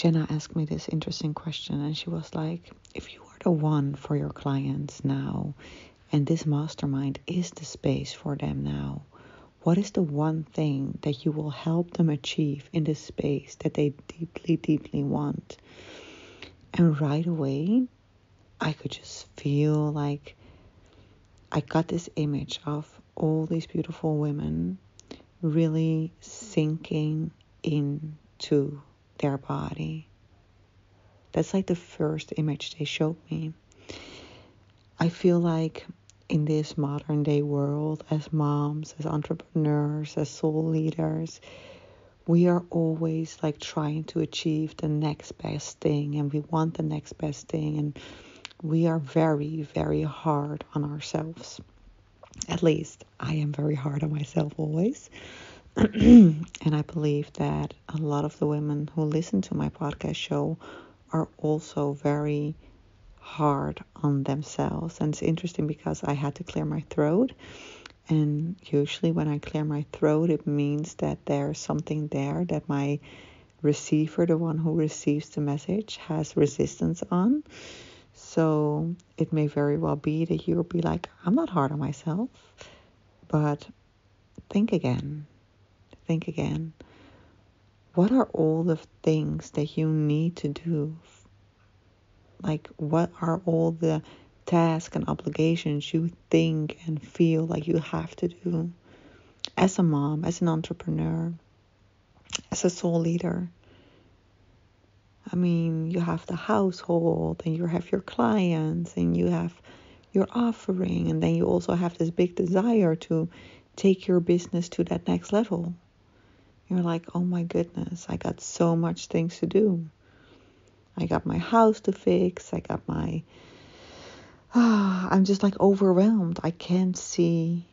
Jenna asked me this interesting question, and she was like, if you are the one for your clients now, and this mastermind is the space for them now, what is the one thing that you will help them achieve in this space that they deeply, deeply want? And right away, I could just feel like I got this image of all these beautiful women really sinking into their body. That's like the first image they showed me. I feel like in this modern day world, as moms, as entrepreneurs, as soul leaders, we are always like trying to achieve the next best thing, and we want the next best thing, and we are very, very hard on ourselves. At least I am very hard on myself always. And I believe that a lot of the women who listen to my podcast show are also very hard on themselves. And it's interesting because I had to clear my throat. And usually when I clear my throat, it means that there's something there that my receiver, the one who receives the message, has resistance on. So it may very well be that you'll be like, I'm not hard on myself. But think again. Think again. What are all the things that you need to do? Like, what are all the tasks and obligations you think and feel like you have to do as a mom, as an entrepreneur, as a soul leader? I mean, you have the household, and you have your clients, and you have your offering, and then you also have this big desire to take your business to that next level. You're like, oh my goodness, I got so much things to do. I got my house to fix. I got my... I'm just like overwhelmed. I can't see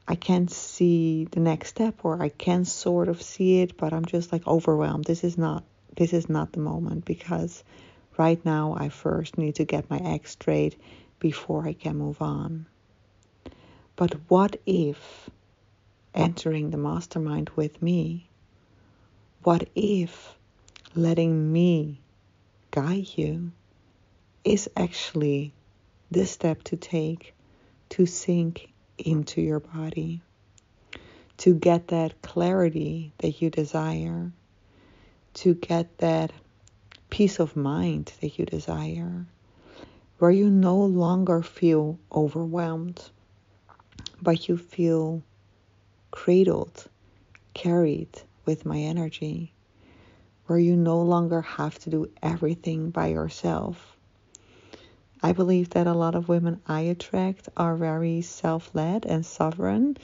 the next step, or I can sort of see it, but I'm just like overwhelmed. This is not the moment, because right now I first need to get my act straight before I can move on. But what if entering the mastermind with me, what if letting me guide you is actually the step to take to sink into your body, to get that clarity that you desire, to get that peace of mind that you desire, where you no longer feel overwhelmed, but you feel cradled, carried with my energy, where you no longer have to do everything by yourself. I believe that a lot of women I attract are very self-led and sovereign,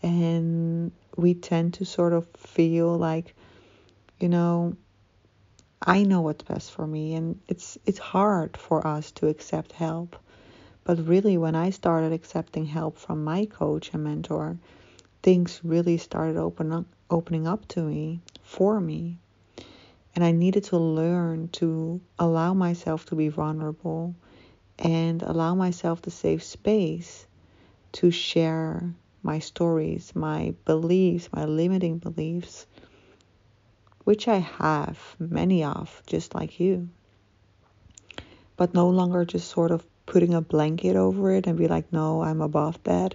and we tend to sort of feel like, I know what's best for me, and it's hard for us to accept help. But really, when I started accepting help from my coach and mentor, things really started opening up to me, for me. And I needed to learn to allow myself to be vulnerable and allow myself the safe space to share my stories, my beliefs, my limiting beliefs, which I have many of, just like you. But no longer just sort of putting a blanket over it and be like, no, I'm above that.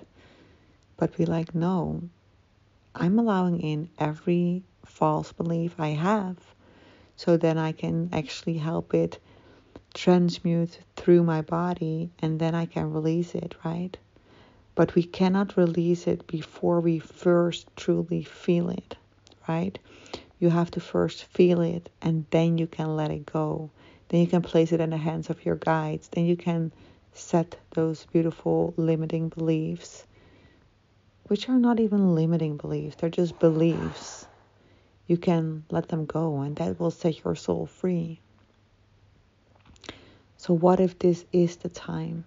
But be like, no, I'm allowing in every false belief I have, so then I can actually help it transmute through my body, and then I can release it, right? But we cannot release it before we first truly feel it, right? You have to first feel it, and then you can let it go. Then you can place it in the hands of your guides. Then you can set those beautiful limiting beliefs, which are not even limiting beliefs. They're just beliefs. You can let them go, and that will set your soul free. So what if this is the time?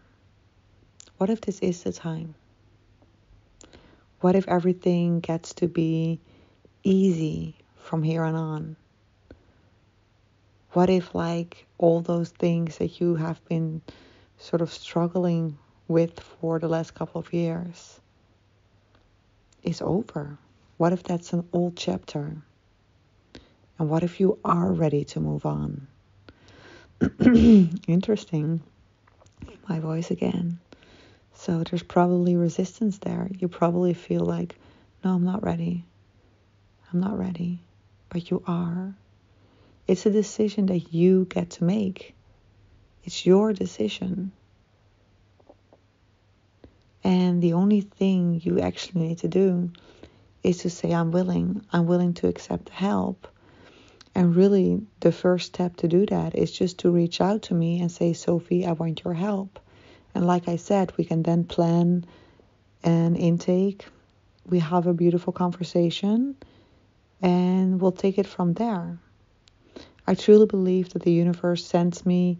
What if this is the time? What if everything gets to be easy from here on? What if like all those things that you have been sort of struggling with for the last couple of years is over? What if that's an old chapter? And what if you are ready to move on? Interesting. My voice again. So there's probably resistance there. You probably feel like, no, I'm not ready. I'm not ready. But you are. It's a decision that you get to make. It's your decision. And the only thing you actually need to do is to say, I'm willing. I'm willing to accept help. And really, the first step to do that is just to reach out to me and say, Sophie, I want your help. And like I said, we can then plan an intake. We have a beautiful conversation and we'll take it from there. I truly believe that the universe sends me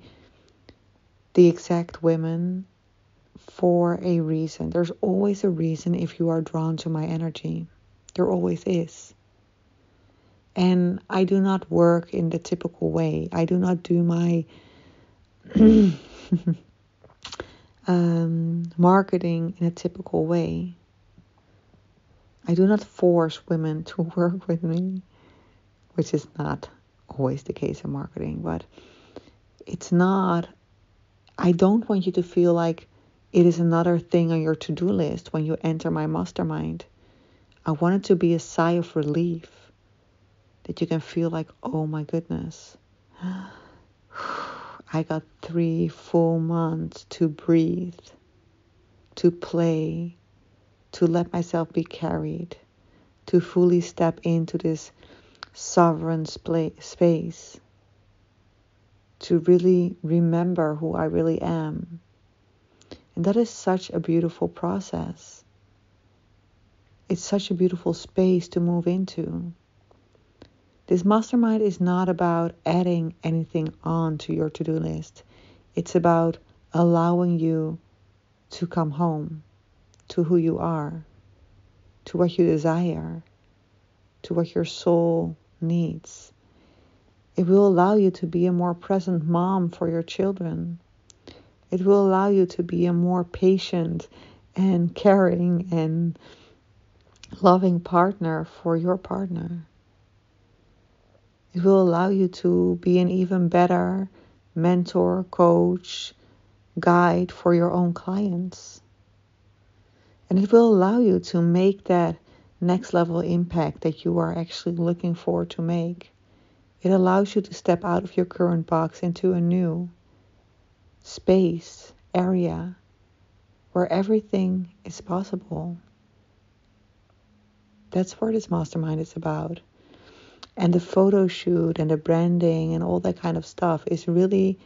the exact women for a reason. There's always a reason if you are drawn to my energy. There always is. And I do not work in the typical way. I do not do my marketing in a typical way. I do not force women to work with me, which is not always the case in marketing, but it's not, I don't want you to feel like it is another thing on your to-do list when you enter my mastermind. I want it to be a sigh of relief, that you can feel like, oh my goodness, I got 3 full months to breathe, to play, to let myself be carried, to fully step into this sovereign space, to really remember who I really am. And that is such a beautiful process. It's such a beautiful space to move into. This mastermind is not about adding anything on to your to-do list. It's about allowing you to come home to who you are, to what you desire, to what your soul needs. It will allow you to be a more present mom for your children. It will allow you to be a more patient and caring and loving partner for your partner. It will allow you to be an even better mentor, coach, guide for your own clients. And it will allow you to make that next level impact that you are actually looking for to make. It allows you to step out of your current box into a new space, area, where everything is possible. That's what this mastermind is about. And the photo shoot and the branding and all that kind of stuff is really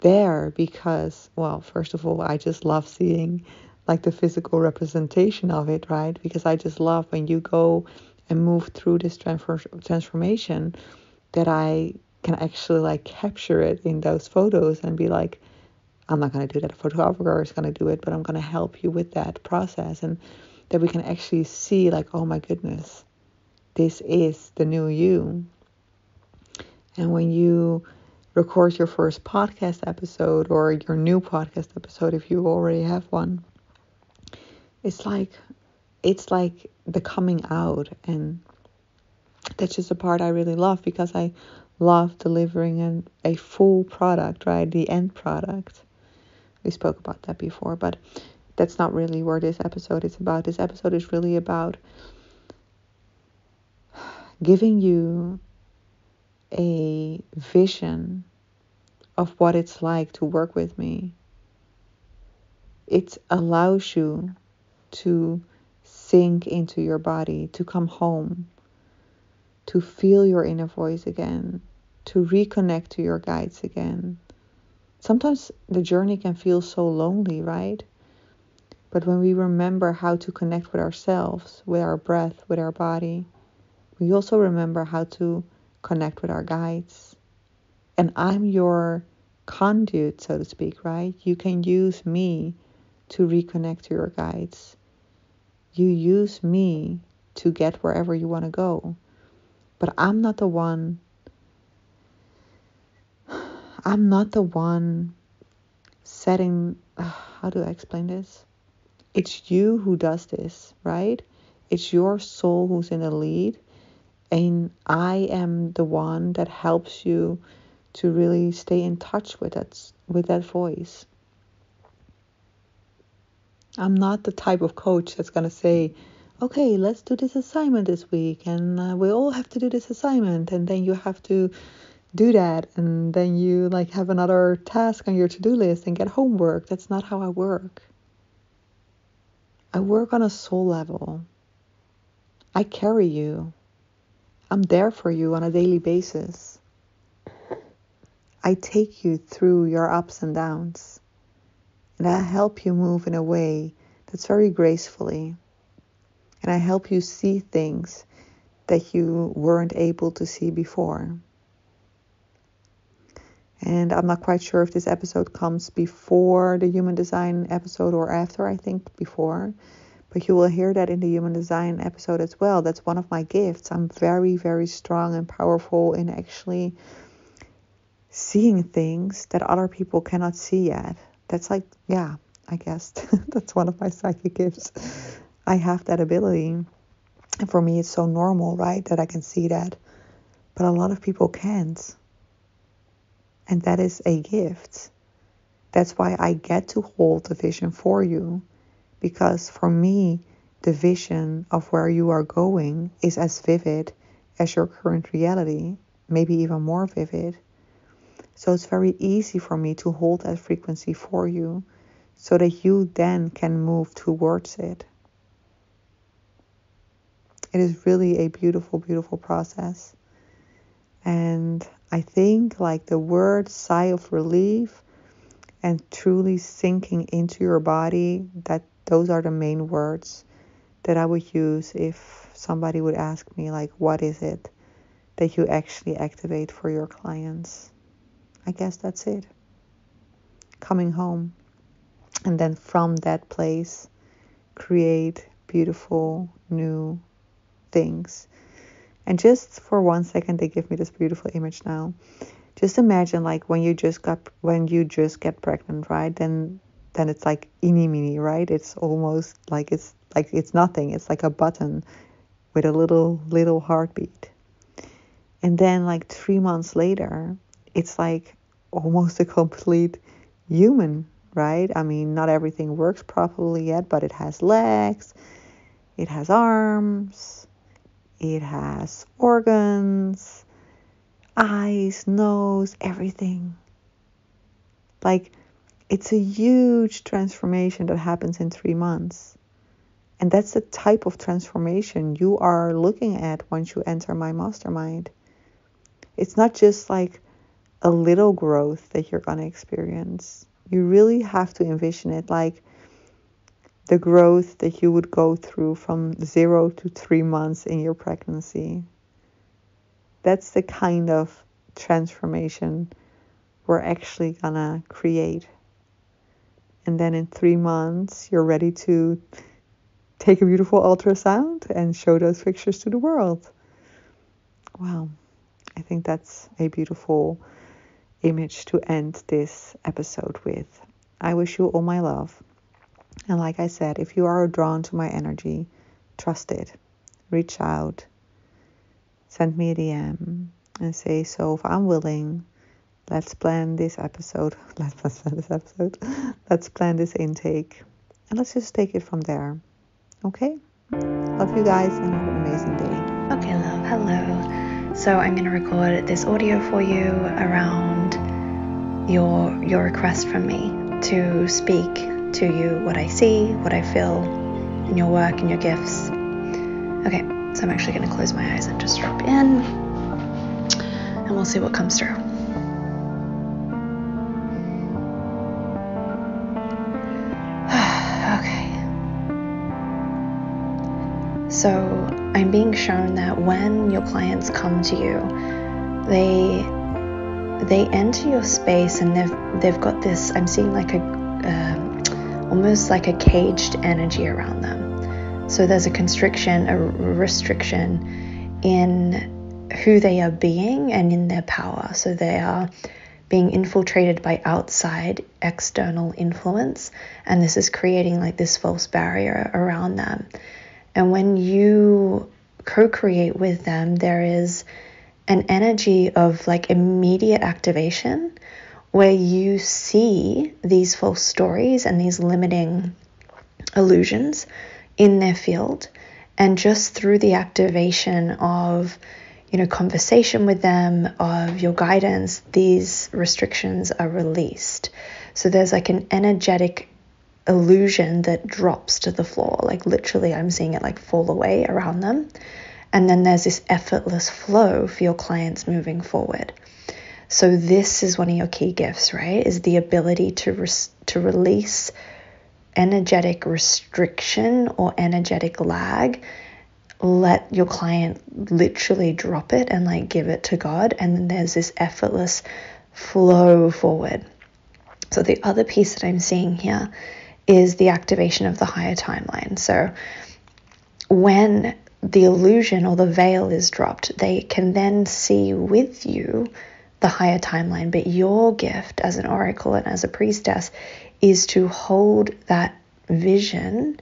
there because, well, first of all, I just love seeing like the physical representation of it, right? Because I just love when you go and move through this transformation that I can actually like capture it in those photos and be like, I'm not going to do that. A photographer is going to do it, but I'm going to help you with that process. And that we can actually see like, oh my goodness, this is the new you. And when you record your first podcast episode or your new podcast episode, if you already have one, it's like the coming out. And that's just a part I really love because I love delivering a full product, right? The end product. We spoke about that before, but that's not really where this episode is about. This episode is really about giving you a vision of what it's like to work with me. It allows you to sink into your body, to come home, to feel your inner voice again, to reconnect to your guides again. Sometimes the journey can feel so lonely, right? But when we remember how to connect with ourselves, with our breath, with our body, we also remember how to connect with our guides. And I'm your conduit, so to speak, right? You can use me to reconnect to your guides. You use me to get wherever you want to go. But I'm not the one setting, how do I explain this? It's you who does this, right? It's your soul who's in the lead. And I am the one that helps you to really stay in touch with that voice. I'm not the type of coach that's going to say, okay, let's do this assignment this week, and we all have to do this assignment, and then you have to do that, and then you like have another task on your to-do list and get homework. That's not how I work. I work on a soul level. I carry you. I'm there for you on a daily basis. I take you through your ups and downs. And I help you move in a way that's very gracefully. And I help you see things that you weren't able to see before. And I'm not quite sure if this episode comes before the human design episode or after. I think before. But you will hear that in the human design episode as well. That's one of my gifts. I'm very, very strong and powerful in actually seeing things that other people cannot see yet. That's like, yeah, I guess that's one of my psychic gifts. I have that ability. And for me, it's so normal, right, that I can see that. But a lot of people can't. And that is a gift. That's why I get to hold the vision for you. Because for me, the vision of where you are going is as vivid as your current reality, maybe even more vivid. So it's very easy for me to hold that frequency for you so that you then can move towards it. It is really a beautiful, beautiful process. And I think like the word sigh of relief and truly sinking into your body, that those are the main words that I would use if somebody would ask me, like, what is it that you actually activate for your clients? I guess that's it. Coming home. And then from that place, create beautiful new things. And just for 1 second, they give me this beautiful image now. Just imagine like when you just get pregnant, right? Then it's like eeny meeny, right? It's almost like it's nothing. It's like a button with a little heartbeat. And then like 3 months later, it's like almost a complete human, right? I mean, not everything works properly yet, but it has legs, it has arms, it has organs, eyes, nose, everything. Like, it's a huge transformation that happens in 3 months. And that's the type of transformation you are looking at once you enter my mastermind. It's not just like a little growth that you're going to experience. You really have to envision it like the growth that you would go through from 0 to 3 months in your pregnancy. That's the kind of transformation we're actually gonna create. And then in 3 months, you're ready to take a beautiful ultrasound and show those pictures to the world. Wow. I think that's a beautiful image to end this episode with. I wish you all my love. And like I said, if you are drawn to my energy, trust it. Reach out. Send me a DM and say, so if I'm willing, let's plan this episode. Let's plan this intake. And let's just take it from there. Okay? Love you guys and have an amazing day. Okay, love. Hello. So I'm going to record this audio for you around your request from me to speak to you what I see, what I feel in your work and your gifts. Okay, so I'm actually going to close my eyes and just drop in, and we'll see what comes through. Okay. So I'm being shown that when your clients come to you, they enter your space and they've got this, I'm seeing like almost like a caged energy around them. So there's a constriction, a restriction in who they are being and in their power. So they are being infiltrated by outside external influence, and this is creating like this false barrier around them. And when you co-create with them, there is an energy of like immediate activation where you see these false stories and these limiting illusions in their field. And just through the activation of, conversation with them, of your guidance, these restrictions are released. So there's like an energetic illusion that drops to the floor. Like literally, I'm seeing it like fall away around them. And then there's this effortless flow for your clients moving forward. So this is one of your key gifts, right? Is the ability to release energetic restriction or energetic lag. Let your client literally drop it and like give it to God. And then there's this effortless flow forward. So the other piece that I'm seeing here is the activation of the higher timeline. So when the illusion or the veil is dropped, they can then see with you the higher timeline. But your gift as an oracle and as a priestess is to hold that vision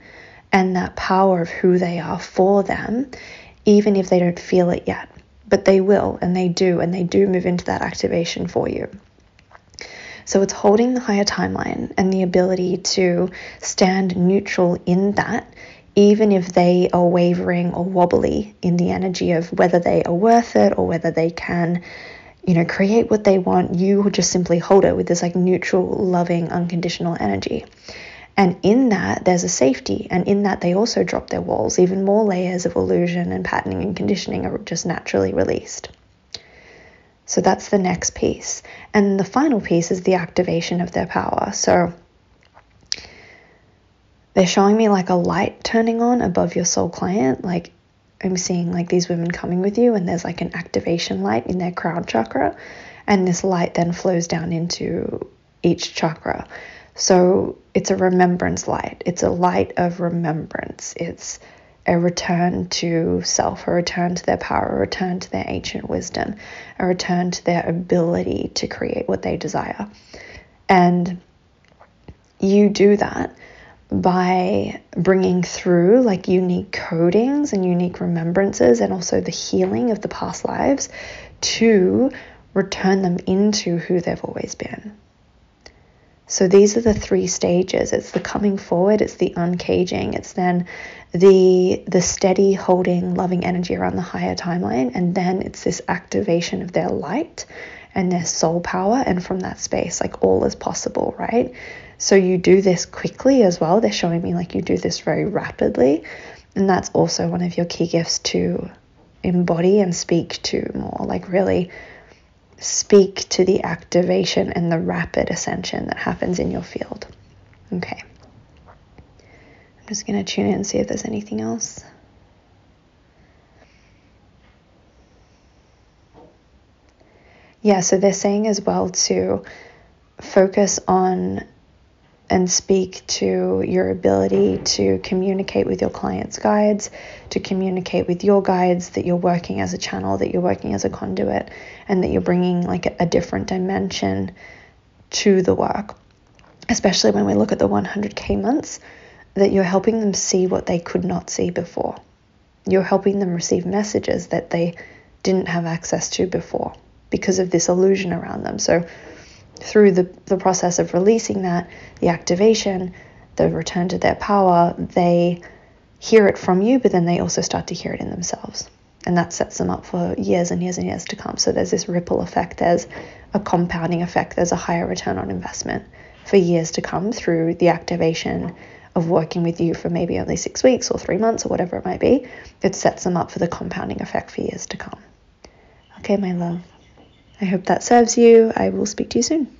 and that power of who they are for them, even if they don't feel it yet. But they will, and they do move into that activation for you. So it's holding the higher timeline and the ability to stand neutral in that, even if they are wavering or wobbly in the energy of whether they are worth it or whether they can, create what they want. You just simply hold it with this like neutral, loving, unconditional energy. And in that, there's a safety. And in that, they also drop their walls. Even more layers of illusion and patterning and conditioning are just naturally released. So that's the next piece. And the final piece is the activation of their power. So they're showing me like a light turning on above your soul client. Like I'm seeing like these women coming with you, and there's like an activation light in their crown chakra. And this light then flows down into each chakra. So it's a remembrance light. It's a light of remembrance. It's a return to self, a return to their power, a return to their ancient wisdom, a return to their ability to create what they desire. And you do that by bringing through like unique codings and unique remembrances, and also the healing of the past lives to return them into who they've always been. So these are the 3 stages. It's the coming forward, it's the uncaging, it's then the steady holding loving energy around the higher timeline, and then it's this activation of their light and their soul power, and from that space like all is possible, right? So you do this quickly as well. They're showing me like you do this very rapidly, and that's also one of your key gifts to embody and speak to more, like really speak to the activation and the rapid ascension that happens in your field. Okay. I'm just going to tune in and see if there's anything else. Yeah, so they're saying as well to focus on and speak to your ability to communicate with your clients' guides, to communicate with your guides, that you're working as a channel, that you're working as a conduit, and that you're bringing like a different dimension to the work. Especially when we look at the 100K months, that you're helping them see what they could not see before. You're helping them receive messages that they didn't have access to before because of this illusion around them. So through the process of releasing that, the activation, the return to their power, they hear it from you, but then they also start to hear it in themselves. And that sets them up for years and years and years to come. So there's this ripple effect, there's a compounding effect, there's a higher return on investment for years to come through the activation of working with you for maybe only 6 weeks or 3 months or whatever it might be. It sets them up for the compounding effect for years to come. Okay, my love. I hope that serves you. I will speak to you soon.